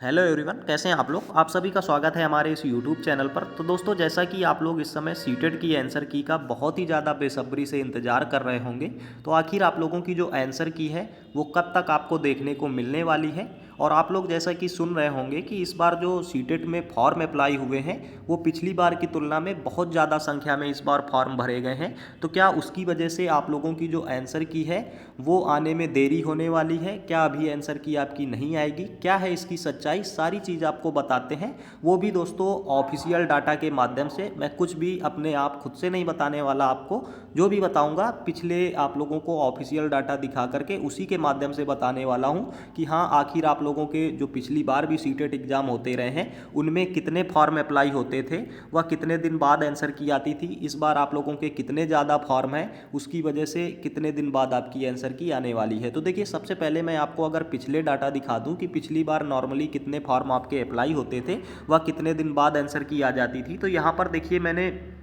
Hello everyone, कैसे हैं आप लोग। आप सभी का स्वागत है हमारे इस यूट्यूब चैनल पर। तो दोस्तों, जैसा कि आप लोग इस समय सीटेट की आंसर की का बहुत ही ज़्यादा बेसब्री से इंतज़ार कर रहे होंगे, तो आखिर आप लोगों की जो आंसर की है वो कब तक आपको देखने को मिलने वाली है। और आप लोग जैसा कि सुन रहे होंगे कि इस बार जो सीटेट में फॉर्म अप्लाई हुए हैं वो पिछली बार की तुलना में बहुत ज़्यादा संख्या में इस बार फॉर्म भरे गए हैं। तो क्या उसकी वजह से आप लोगों की जो आंसर की है वो आने में देरी होने वाली है? क्या अभी आंसर की आपकी नहीं आएगी? क्या है इसकी सच्चाई? सारी चीज़ आपको बताते हैं, वो भी दोस्तों ऑफिशियल डाटा के माध्यम से। मैं कुछ भी अपने आप खुद से नहीं बताने वाला, आपको जो भी बताऊंगा पिछले आप लोगों को ऑफिशियल डाटा दिखा करके उसी के माध्यम से बताने वाला हूं कि हाँ, आखिर आप लोगों के जो पिछली बार भी सीटेट एग्जाम होते रहे हैं उनमें कितने फॉर्म अप्लाई होते थे, वह कितने दिन बाद आंसर की आती थी। इस बार आप लोगों के कितने ज़्यादा फॉर्म हैं, उसकी वजह से कितने दिन बाद आपकी आंसर की आने वाली है। तो देखिए, सबसे पहले मैं आपको अगर पिछले डाटा दिखा दूं कि पिछली बार नॉर्मली कितने फॉर्म आपके अप्लाई होते थे, वह कितने दिन बाद आंसर की आ जाती थी। तो यहाँ पर देखिए, मैंने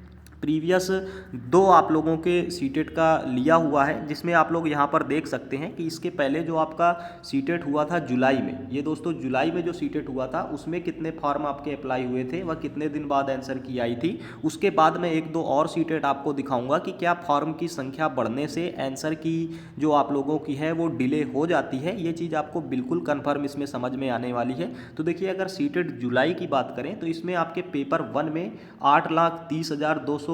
प्रीवियस दो आप लोगों के सीटेट का लिया हुआ है, जिसमें आप लोग यहाँ पर देख सकते हैं कि इसके पहले जो आपका सीटेट हुआ था जुलाई में, ये दोस्तों जुलाई में जो सीटेट हुआ था उसमें कितने फॉर्म आपके अप्लाई हुए थे, वह कितने दिन बाद आंसर की आई थी। उसके बाद मैं एक दो और सीटेट आपको दिखाऊंगा कि क्या फॉर्म की संख्या बढ़ने से आंसर की जो आप लोगों की है वो डिले हो जाती है। ये चीज़ आपको बिल्कुल कन्फर्म इसमें समझ में आने वाली है। तो देखिए, अगर सीटेट जुलाई की बात करें तो इसमें आपके पेपर 1 में 8,30,242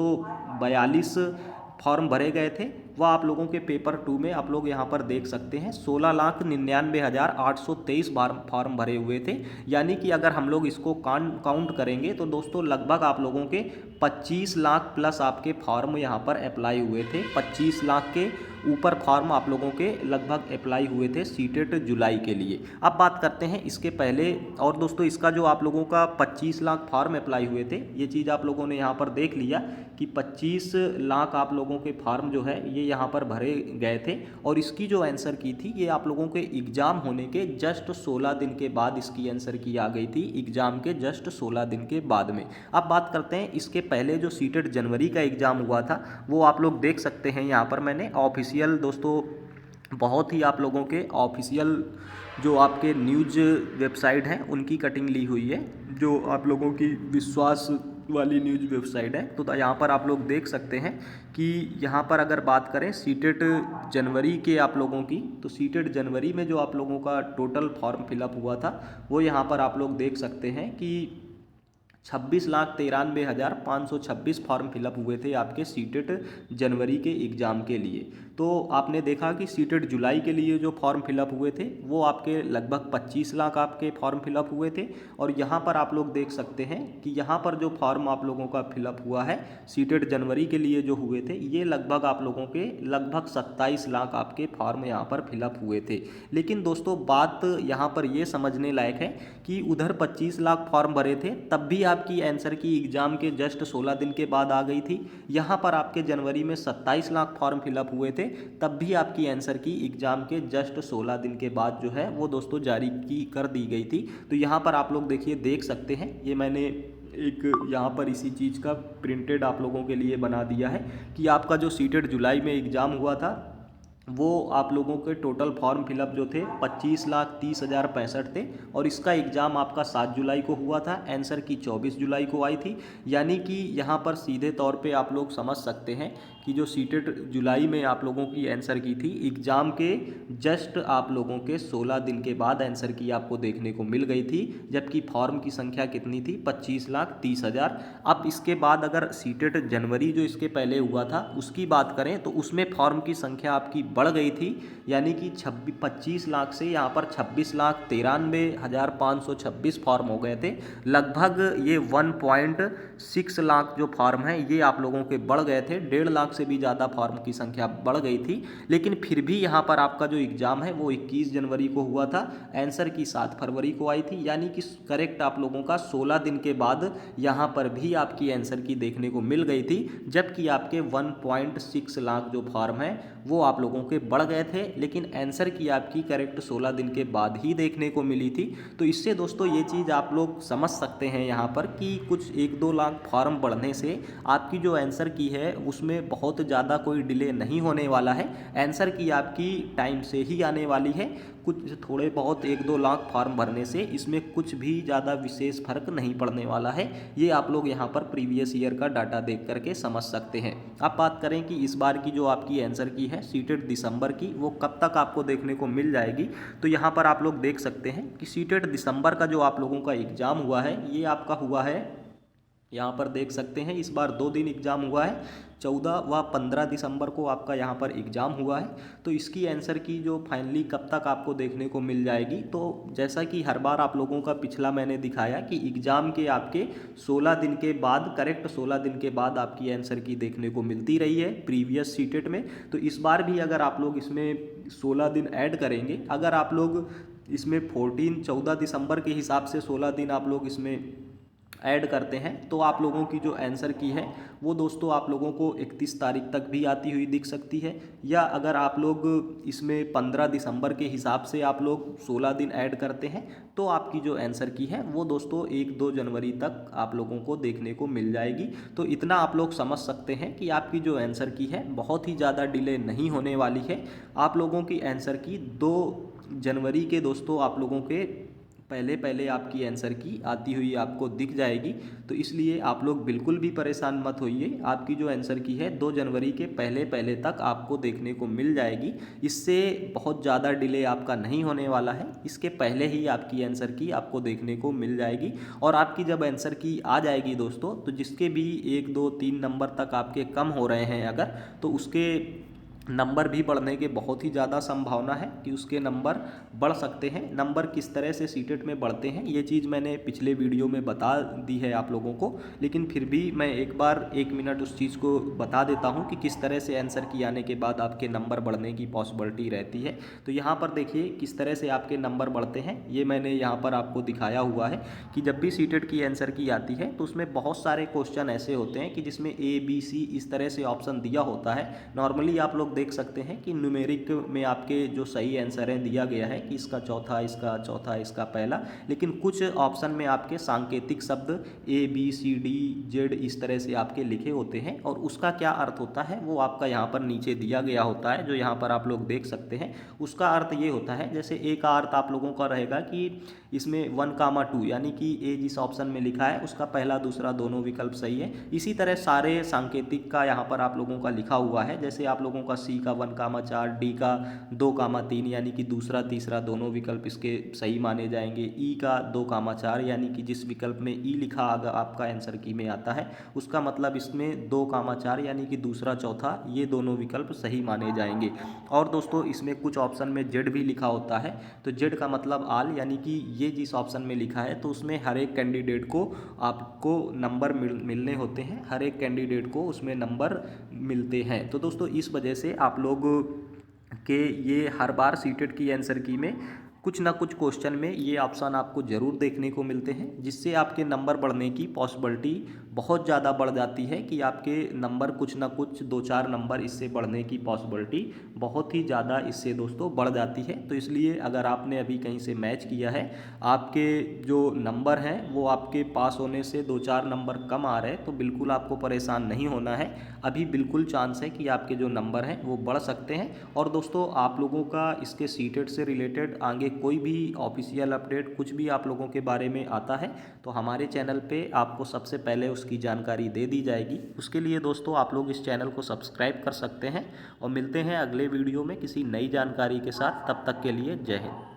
फॉर्म भरे गए थे। वह आप लोगों के पेपर 2 में आप लोग यहाँ पर देख सकते हैं 16,99,823 फॉर्म भरे हुए थे। यानी कि अगर हम लोग इसको काउंट करेंगे तो दोस्तों लगभग आप लोगों के 25 लाख प्लस आपके फॉर्म यहाँ पर अप्लाई हुए थे। 25 लाख के ऊपर फॉर्म आप लोगों के लगभग अप्लाई हुए थे सीटेट जुलाई के लिए। अब बात करते हैं इसके पहले। और दोस्तों, इसका जो आप लोगों का 25 लाख फॉर्म अप्लाई हुए थे, ये चीज़ आप लोगों ने यहाँ पर देख लिया कि 25 लाख आप लोगों के फॉर्म जो है ये यहाँ पर भरे गए थे। और इसकी जो आंसर की थी ये आप लोगों के एग्ज़ाम होने के जस्ट 16 दिन के बाद इसकी आंसर की आ गई थी, एग्ज़ाम के जस्ट 16 दिन के बाद में। अब बात करते हैं इसके पहले जो सीटेट जनवरी का एग्ज़ाम हुआ था, वो आप लोग देख सकते हैं यहाँ पर मैंने ऑफिशियल दोस्तों बहुत ही आप लोगों के ऑफिशियल जो आपके न्यूज़ वेबसाइट हैं उनकी कटिंग ली हुई है, जो आप लोगों की विश्वास वाली न्यूज़ वेबसाइट है। तो यहाँ पर आप लोग देख सकते हैं कि यहाँ पर अगर बात करें सीटेट जनवरी के आप लोगों की, तो सीटेट जनवरी में जो आप लोगों का टोटल फॉर्म फिलअप हुआ था वो यहाँ पर आप लोग देख सकते हैं कि 26,93,526 फॉर्म फिलअप हुए थे आपके सीटेट जनवरी के एग्ज़ाम के लिए। तो आपने देखा कि सीटेट जुलाई के लिए जो फॉर्म फिलअप हुए थे वो आपके लगभग 25 लाख आपके फॉर्म फिलअप हुए थे। और यहाँ पर आप लोग देख सकते हैं कि यहाँ पर जो फॉर्म आप लोगों का फिलअप हुआ है सीटेट जनवरी के लिए जो हुए थे, ये लगभग आप लोगों के लगभग 27 लाख आपके फॉर्म यहाँ पर फिलअप हुए थे। लेकिन दोस्तों, बात यहाँ पर ये समझने लायक है कि उधर 25 लाख फॉर्म भरे थे तब भी आपकी आंसर की एग्ज़ाम के जस्ट 16 दिन के बाद आ गई थी। यहाँ पर आपके जनवरी में 27 लाख फॉर्म फिलअप हुए थे, तब भी आपकी आंसर की एग्ज़ाम के जस्ट 16 दिन के बाद जो है वो दोस्तों जारी की कर दी गई थी। तो यहाँ पर आप लोग देखिए, देख सकते हैं, ये मैंने एक यहाँ पर इसी चीज़ का प्रिंटेड आप लोगों के लिए बना दिया है कि आपका जो सीटेट जुलाई में एग्ज़ाम हुआ था वो आप लोगों के टोटल फॉर्म फिलअप जो थे 25,30,065 थे। और इसका एग्ज़ाम आपका 7 जुलाई को हुआ था, आंसर की 24 जुलाई को आई थी। यानी कि यहाँ पर सीधे तौर पे आप लोग समझ सकते हैं कि जो सीटेट जुलाई में आप लोगों की आंसर की थी एग्ज़ाम के जस्ट आप लोगों के 16 दिन के बाद आंसर की आपको देखने को मिल गई थी। जबकि फॉर्म की संख्या कितनी थी? 25,30,000। अब इसके बाद अगर सीटेट जनवरी जो इसके पहले हुआ था उसकी बात करें तो उसमें फॉर्म की संख्या आपकी बढ़ गई थी। यानी कि 25 लाख से यहाँ पर 26,93,526 फॉर्म हो गए थे। लगभग ये 1.6 लाख जो फॉर्म हैं ये आप लोगों के बढ़ गए थे। 1.5 लाख से भी ज़्यादा फॉर्म की संख्या बढ़ गई थी। लेकिन फिर भी यहाँ पर आपका जो एग्ज़ाम है वो 21 जनवरी को हुआ था, आंसर की 7 फरवरी को आई थी। यानी कि करेक्ट आप लोगों का 16 दिन के बाद यहाँ पर भी आपकी आंसर की देखने को मिल गई थी। जबकि आपके 1.6 लाख जो फॉर्म है वो आप लोगों लोगों के बढ़ गए थे, लेकिन आंसर की आपकी करेक्ट 16 दिन के बाद ही देखने को मिली थी। तो इससे दोस्तों ये चीज़ आप लोग समझ सकते हैं यहाँ पर कि कुछ 1-2 लाख फॉर्म बढ़ने से आपकी जो आंसर की है उसमें बहुत ज़्यादा कोई डिले नहीं होने वाला है। आंसर की आपकी टाइम से ही आने वाली है। कुछ थोड़े बहुत 1-2 लाख फॉर्म भरने से इसमें कुछ भी ज़्यादा विशेष फर्क नहीं पड़ने वाला है। ये आप लोग यहाँ पर प्रीवियस ईयर का डाटा देख करके समझ सकते हैं। अब बात करें कि इस बार की जो आपकी आंसर की है सीटेट दिसंबर की, वो कब तक आपको देखने को मिल जाएगी। तो यहाँ पर आप लोग देख सकते हैं कि सीटेट दिसंबर का जो आप लोगों का एग्ज़ाम हुआ है, ये आपका हुआ है, यहाँ पर देख सकते हैं इस बार 2 दिन एग्ज़ाम हुआ है। 14 व 15 दिसंबर को आपका यहाँ पर एग्ज़ाम हुआ है। तो इसकी आंसर की जो फाइनली कब तक आपको देखने को मिल जाएगी, तो जैसा कि हर बार आप लोगों का पिछला मैंने दिखाया कि एग्ज़ाम के आपके 16 दिन के बाद, करेक्ट 16 दिन के बाद आपकी आंसर की देखने को मिलती रही है प्रीवियस सीटेट में। तो इस बार भी अगर आप लोग इसमें 16 दिन ऐड करेंगे, अगर आप लोग इसमें 14 दिसंबर के हिसाब से 16 दिन आप लोग इसमें ऐड करते हैं, तो आप लोगों की जो आंसर की है वो दोस्तों आप लोगों को 31 तारीख तक भी आती हुई दिख सकती है। या अगर आप लोग इसमें 15 दिसंबर के हिसाब से आप लोग 16 दिन ऐड करते हैं, तो आपकी जो आंसर की है वो दोस्तों 1-2 जनवरी तक आप लोगों को देखने को मिल जाएगी। तो इतना आप लोग समझ सकते हैं कि आपकी जो आंसर की है बहुत ही ज़्यादा डिले नहीं होने वाली है। आप लोगों की आंसर की 2 जनवरी के दोस्तों आप लोगों के पहले आपकी आंसर की आती हुई आपको दिख जाएगी। तो इसलिए आप लोग बिल्कुल भी परेशान मत होइए, आपकी जो आंसर की है 2 जनवरी के पहले तक आपको देखने को मिल जाएगी। इससे बहुत ज़्यादा डिले आपका नहीं होने वाला है, इसके पहले ही आपकी आंसर की आपको देखने को मिल जाएगी। और आपकी जब आंसर की आ जाएगी दोस्तों, तो जिसके भी 1, 2, 3 नंबर तक आपके कम हो रहे हैं अगर, तो उसके नंबर भी बढ़ने के बहुत ही ज़्यादा संभावना है कि उसके नंबर बढ़ सकते हैं। नंबर किस तरह से सीटेट में बढ़ते हैं ये चीज़ मैंने पिछले वीडियो में बता दी है आप लोगों को, लेकिन फिर भी मैं एक बार 1 मिनट उस चीज़ को बता देता हूं कि किस तरह से आंसर की आने के बाद आपके नंबर बढ़ने की पॉसिबिलिटी रहती है। तो यहाँ पर देखिए किस तरह से आपके नंबर बढ़ते हैं, ये मैंने यहाँ पर आपको दिखाया हुआ है कि जब भी सीटेट की आंसर की आती है तो उसमें बहुत सारे क्वेश्चन ऐसे होते हैं कि जिसमें ABC इस तरह से ऑप्शन दिया होता है। नॉर्मली आप लोग देख सकते हैं कि न्यूमेरिक में आपके जो सही आंसर है दिया गया है कि इसका चौथा, इसका चौथा, इसका पहला, लेकिन कुछ ऑप्शन में आपके सांकेतिक शब्द ABCDZ इस तरह से आपके लिखे होते हैं, और उसका क्या अर्थ होता है वो आपका यहाँ पर नीचे दिया गया होता है, जो यहाँ पर आप लोग देख सकते हैं। उसका अर्थ ये होता है, जैसे ए का अर्थ आप लोगों का रहेगा कि इसमें 1, 2 यानी कि ए जिस ऑप्शन में लिखा है उसका पहला दूसरा दोनों विकल्प सही है। इसी तरह सारे सांकेतिक का यहाँ पर आप लोगों का लिखा हुआ है, जैसे आप लोगों का सी का 1, 4, डी का 2, 3 यानी कि दूसरा तीसरा दोनों विकल्प इसके सही माने जाएंगे। ई का 2, 4 यानी कि जिस विकल्प में ई लिखा अगर आपका आंसर की में आता है उसका मतलब इसमें 2, 4 यानी कि दूसरा चौथा ये दोनों विकल्प सही माने जाएंगे। और दोस्तों इसमें कुछ ऑप्शन में जेड भी लिखा होता है, तो जेड का मतलब आल, यानी कि ये जिस ऑप्शन में लिखा है तो उसमें हर एक कैंडिडेट को आपको नंबर मिलने होते हैं, हर एक कैंडिडेट को उसमें नंबर मिलते हैं। तो दोस्तों इस वजह से आप लोग के ये हर बार सीटेट की आंसर की में कुछ ना कुछ क्वेश्चन में ये ऑप्शन आपको ज़रूर देखने को मिलते हैं, जिससे आपके नंबर बढ़ने की पॉसिबिलिटी बहुत ज़्यादा बढ़ जाती है कि आपके नंबर कुछ ना कुछ 2-4 नंबर इससे बढ़ने की पॉसिबिलिटी बहुत ही ज़्यादा इससे दोस्तों बढ़ जाती है। तो इसलिए अगर आपने अभी कहीं से मैच किया है, आपके जो नंबर हैं वो आपके पास होने से 2-4 नंबर कम आ रहे हैं, तो बिल्कुल आपको परेशान नहीं होना है। अभी बिल्कुल चांस है कि आपके जो नंबर हैं वो बढ़ सकते हैं। और दोस्तों आप लोगों का इसके सीटेट से रिलेटेड आगे कोई भी ऑफिशियल अपडेट कुछ भी आप लोगों के बारे में आता है तो हमारे चैनल पे आपको सबसे पहले उसकी जानकारी दे दी जाएगी। उसके लिए दोस्तों आप लोग इस चैनल को सब्सक्राइब कर सकते हैं, और मिलते हैं अगले वीडियो में किसी नई जानकारी के साथ। तब तक के लिए जय हिंद।